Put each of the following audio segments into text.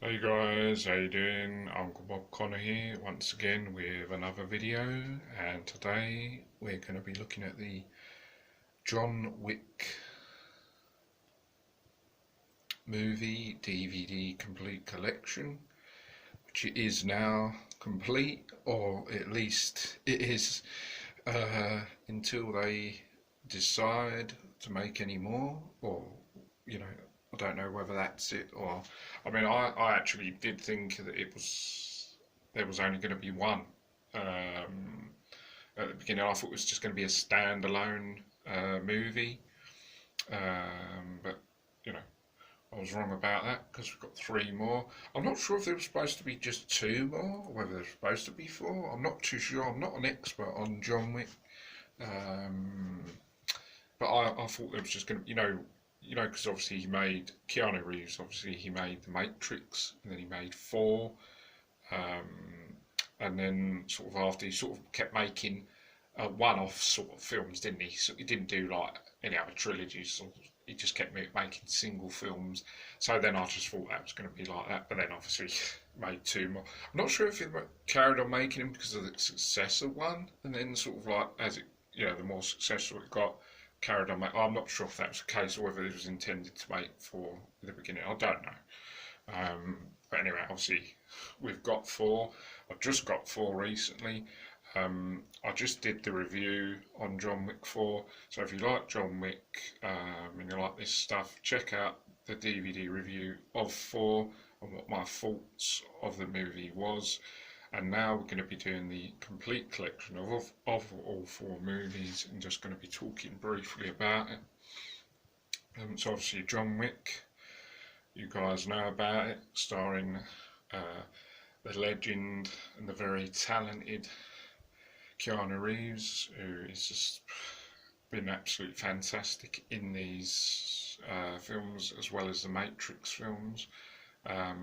Hey guys, how you doing? Uncle Bob Connor here once again with another video, and today we're going to be looking at the John Wick movie DVD complete collection, which it is now complete, or at least it is until they decide to make any more, or you know, I don't know whether that's it or. I mean, I actually did think that there was only going to be one. At the beginning, I thought it was just going to be a standalone movie, but you know, I was wrong about that because we've got three more. I'm not sure if there was supposed to be just two more, or whether there's supposed to be four. I'm not too sure. I'm not an expert on John Wick, um, but I thought there was just going to, because obviously he made Keanu Reeves. Obviously, he made The Matrix, and then he made Four, and then sort of after he sort of kept making one-off sort of films, didn't he? So he didn't do like any other trilogies. So he just kept making single films. So then I just thought that was going to be like that. But then obviously made two more. I'm not sure if he carried on making them because of the success of one, and then sort of like as it, the more successful it got, carried on. I'm not sure if that was the case or whether it was intended to make for the beginning. I don't know. But anyway, obviously we've got Four. I've just got Four recently. I just did the review on John Wick 4, so if you like John Wick and you like this stuff, check out the DVD review of 4 and what my thoughts of the movie was. And now we're going to be doing the complete collection of all four movies and just going to be talking briefly about it. So obviously John Wick, you guys know about it, starring the legend and the very talented Keanu Reeves, who has just been absolutely fantastic in these films as well as the Matrix films.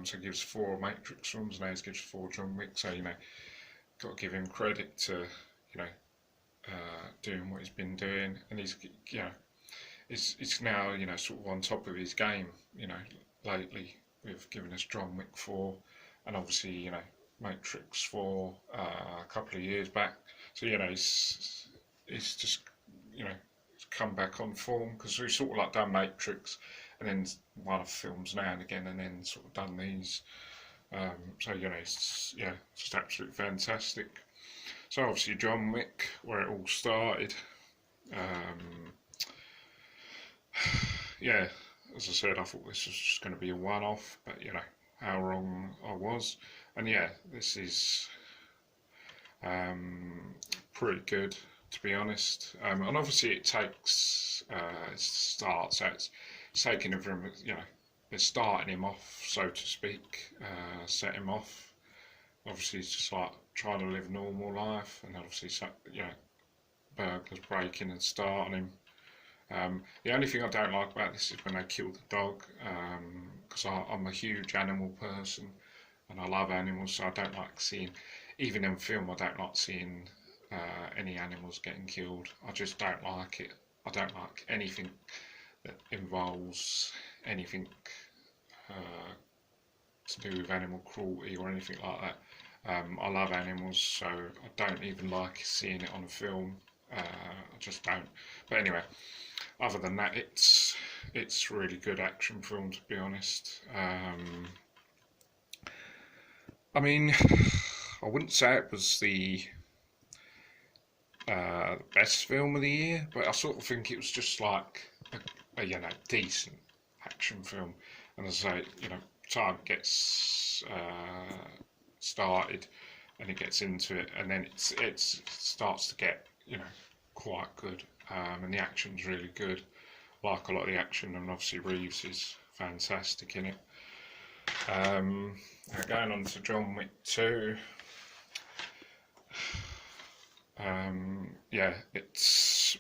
So he gives 4 Matrix films, now he gives 4 John Wick. So got to give him credit to doing what he's been doing, and he's it's now sort of on top of his game. Lately with giving us John Wick 4, and obviously Matrix 4 a couple of years back. So he's just he's come back on form, because we've sort of like done Matrix and then one of films now and again, and then sort of done these. So it's just absolutely fantastic. So obviously John Wick, where it all started. Yeah, as I said, I thought this was just going to be a one-off, but how wrong I was. And yeah, this is pretty good, to be honest. And obviously it takes start, so it's taking him from it's starting him off, so to speak, set him off. Obviously he's just like trying to live a normal life, and obviously burglars breaking and starting him. The only thing I don't like about this is when they kill the dog, because I'm a huge animal person and I love animals, so I don't like seeing, even in film, I don't like seeing any animals getting killed. I just don't like it. I don't like anything that involves anything to do with animal cruelty or anything like that. I love animals, so I don't even like seeing it on a film. I just don't. But anyway, other than that, it's really good action film, to be honest. I mean, I wouldn't say it was the best film of the year, but I sort of think it was just like a decent action film. And as I say, time gets started and it gets into it, and then it starts to get quite good, and the action's really good. Like a lot of the action, and obviously Reeves is fantastic in it. Now going on to John Wick 2. Yeah, it's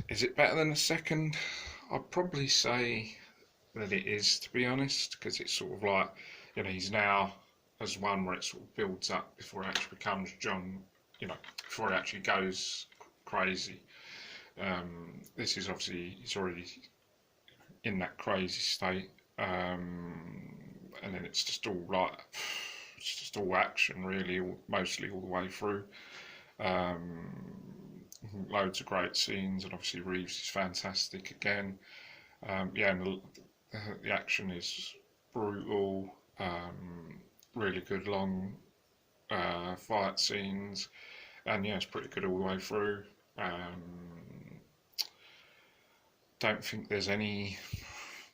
is it better than the second? I'd probably say that it is, to be honest, because it's sort of like he's now as one where it sort of builds up before it actually becomes John, before it actually goes crazy. This is obviously, he's already in that crazy state, and then it's just all like it's just all action really, mostly all the way through. Um, Loads of great scenes, and obviously Reeves is fantastic again. Yeah, and the action is brutal. Really good long fight scenes, and yeah, it's pretty good all the way through. Don't think there's any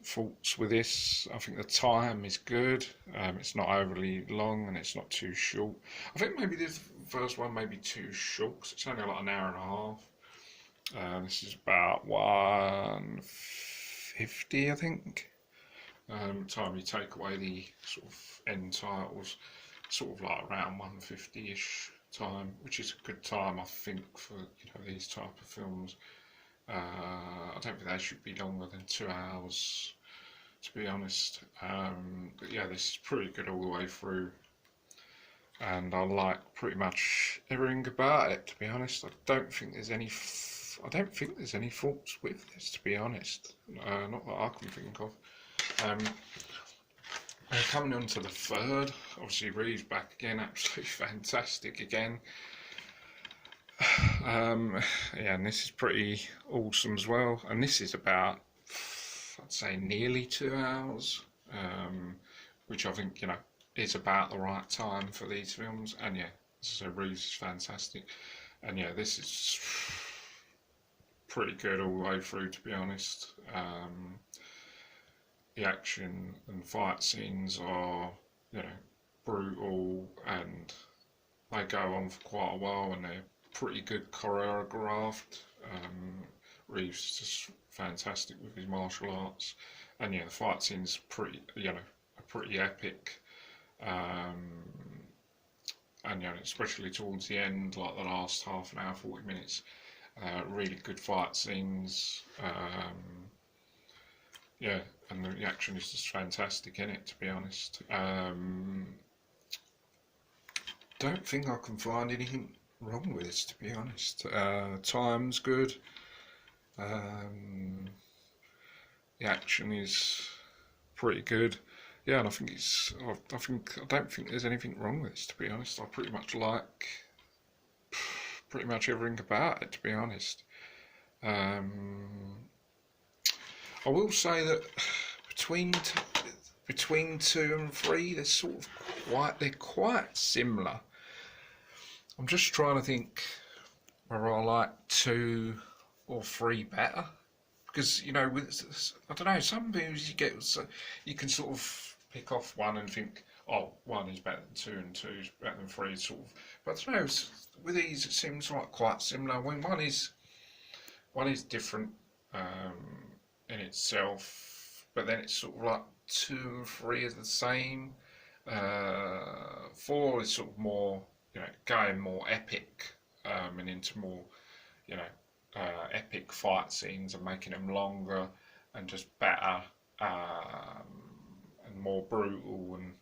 faults with this. I think the time is good. It's not overly long and it's not too short. I think maybe the first one may be too short because it's only like an hour and a half. This is about 150, I think. Time you take away the sort of end titles, sort of like around 150-ish time, which is a good time, I think, for these type of films. I don't think they should be longer than 2 hours, to be honest. But yeah, this is pretty good all the way through, and I like pretty much everything about it. To be honest, I don't think there's any faults with this. To be honest, not that I can think of. Coming on to the third, obviously Reeves back again, absolutely fantastic again. Yeah, and this is pretty awesome as well. And this is about, I'd say, nearly 2 hours, which I think is about the right time for these films. And yeah, so Reeves is fantastic. And yeah, this is pretty good all the way through, to be honest. The action and fight scenes are, brutal, and they go on for quite a while, and they're pretty good choreographed. Reeves is just fantastic with his martial arts, and yeah, the fight scenes pretty, are pretty epic. And especially towards the end, like the last half an hour, 40 minutes, really good fight scenes. Yeah, and the action is just fantastic in it, to be honest. Don't think I can find anything wrong with this, to be honest. Time's good. The action is pretty good. Yeah, and I don't think there's anything wrong with this, to be honest. I pretty much like pretty much everything about it, to be honest. I will say that between 2 and 3, they're quite similar. I'm just trying to think whether I like 2 or 3 better, because with, I don't know, some movies you can sort of pick off one and think, oh, 1 is better than 2 and 2 is better than 3, sort of. But I don't know, with these it seems like quite similar. When one is different in itself, but then it's sort of like 2 and 3 are the same. 4 is sort of more, going more epic, and into more, epic fight scenes and making them longer and just better, and more brutal, and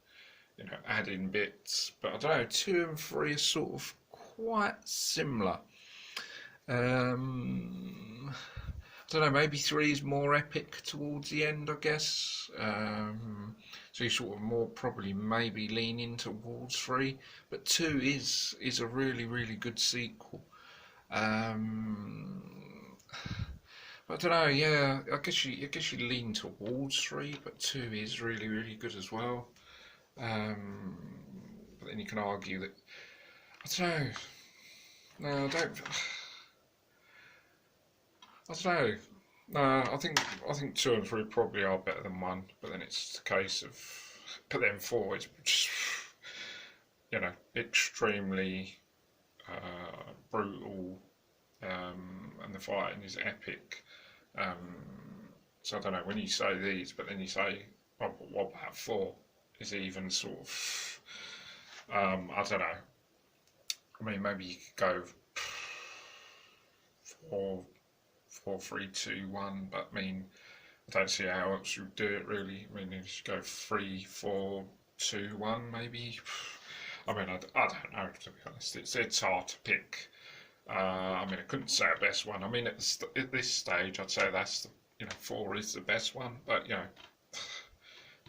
adding bits. But I don't know, 2 and 3 are sort of quite similar. I don't know, maybe 3 is more epic towards the end, I guess. So you sort of more probably maybe leaning towards 3, but 2 is a really, really good sequel. But I don't know, yeah, I guess you lean towards 3, but 2 is really, really good as well. But then you can argue that, I don't know, no, I don't know. No, I think 2 and 3 probably are better than 1, but then it's a case of, but then 4 is just, extremely brutal, and the fighting is epic. So I don't know, when you say these, but then you say, oh, but what about 4? Is even sort of, I don't know. I mean, maybe you could go 4, 3, 2, 1, but I mean, I don't see how else you would do it really. I mean, you just go 3, 4, 2, 1, maybe. I mean, I don't know, to be honest. It's hard to pick. I mean, I couldn't say a best one. I mean, at this stage, I'd say that's 4 is the best one, but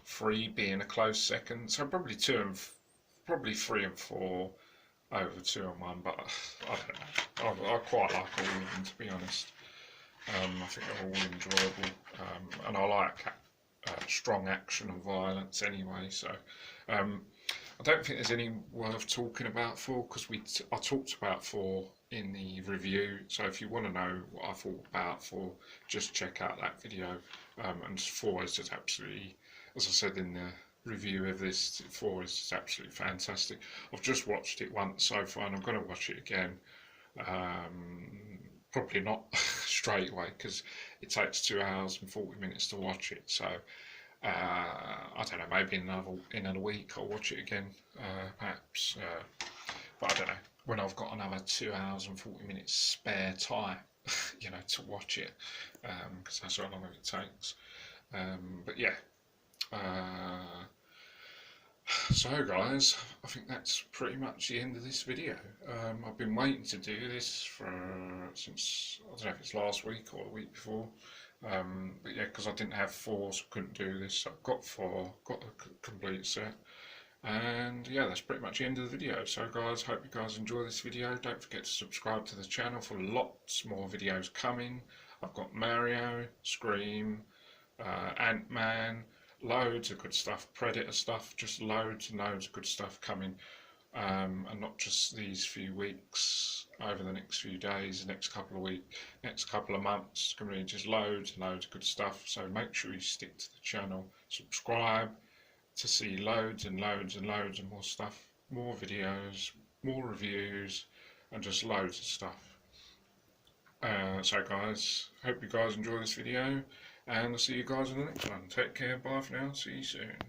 3 being a close second. So probably probably 3 and 4 over 2 and 1. But I don't know. I quite like all of them, to be honest. I think they're all enjoyable, and I like strong action and violence anyway. So I don't think there's any worth talking about 4 because I talked about 4 in the review. So if you want to know what I thought about 4, just check out that video. And 4 is just absolutely, as I said in the review of this, 4 is just absolutely fantastic. I've just watched it once so far, and I'm going to watch it again. Probably not straight away because it takes 2 hours and 40 minutes to watch it. So I don't know, maybe in a week I'll watch it again, perhaps. But I don't know, when I've got another 2 hours and 40 minutes spare time, to watch it, because that's how long it takes. But yeah. So guys, I think that's pretty much the end of this video. I've been waiting to do this since, I don't know if it's last week or the week before. But yeah, because I didn't have 4, so I couldn't do this. So I've got 4, got a complete set. And yeah, that's pretty much the end of the video. So guys, hope you guys enjoy this video. Don't forget to subscribe to the channel for lots more videos coming. I've got Mario, Scream, Ant-Man, loads of good stuff, Predator stuff, just loads and loads of good stuff coming, and not just these few weeks, over the next few days, the next couple of weeks, next couple of months. It's going to be just loads and loads of good stuff. So make sure you stick to the channel, subscribe to see loads and loads and loads of more stuff, more videos, more reviews, and just loads of stuff. So guys, hope you guys enjoy this video, and I'll see you guys in the next one. Take care, bye for now, see you soon.